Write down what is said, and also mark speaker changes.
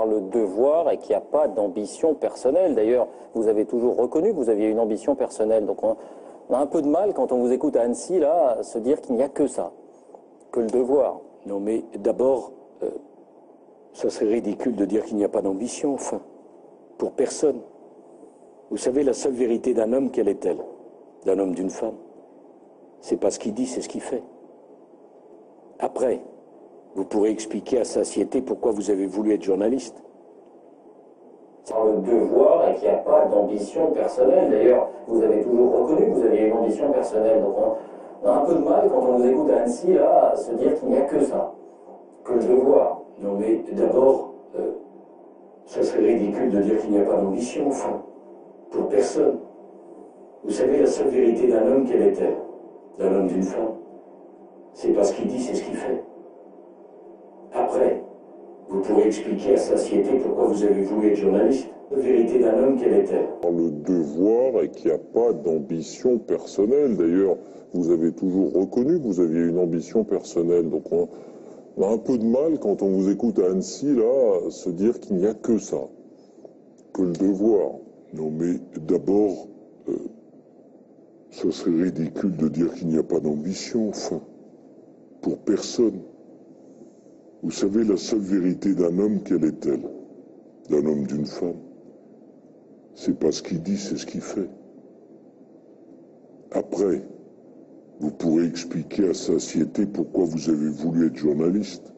Speaker 1: le devoir et qu'il n'y a pas d'ambition personnelle. D'ailleurs, vous avez toujours reconnu que vous aviez une ambition personnelle. Donc on a un peu de mal, quand on vous écoute à Annecy, là, à se dire qu'il n'y a que ça, que le devoir.
Speaker 2: Non, mais d'abord, ça serait ridicule de dire qu'il n'y a pas d'ambition, enfin, pour personne. Vous savez, la seule vérité d'un homme, quelle est-elle? D'un homme, d'une femme? C'est pas ce qu'il dit, c'est ce qu'il fait. Après, vous pourrez expliquer à satiété pourquoi vous avez voulu être journaliste.
Speaker 1: Par le devoir et qu'il n'y a pas d'ambition personnelle. D'ailleurs, vous avez toujours reconnu que vous aviez une ambition personnelle. Donc on a un peu de mal, quand on vous écoute à Annecy, là, à se dire qu'il n'y a que ça, que le devoir.
Speaker 2: Non, mais d'abord, ça serait ridicule de dire qu'il n'y a pas d'ambition, enfin, pour personne. Vous savez, la seule vérité d'un homme, quelle est-elle? D'un homme, d'une femme? C'est pas ce qu'il dit, c'est ce qu'il fait. Après, vous pourrez expliquer à satiété pourquoi vous avez voulu être journaliste. La vérité d'un homme, quelle est-elle?
Speaker 3: Le devoir et qu'il n'y a pas d'ambition personnelle. D'ailleurs, vous avez toujours reconnu que vous aviez une ambition personnelle. Donc on a un peu de mal, quand on vous écoute à Annecy, là, à se dire qu'il n'y a que ça, que le devoir. Non, mais d'abord, ça serait ridicule de dire qu'il n'y a pas d'ambition, enfin, pour personne. Vous savez, la seule vérité d'un homme, quelle est-elle? D'un homme, d'une femme? C'est pas ce qu'il dit, c'est ce qu'il fait. Après, vous pourrez expliquer à satiété pourquoi vous avez voulu être journaliste.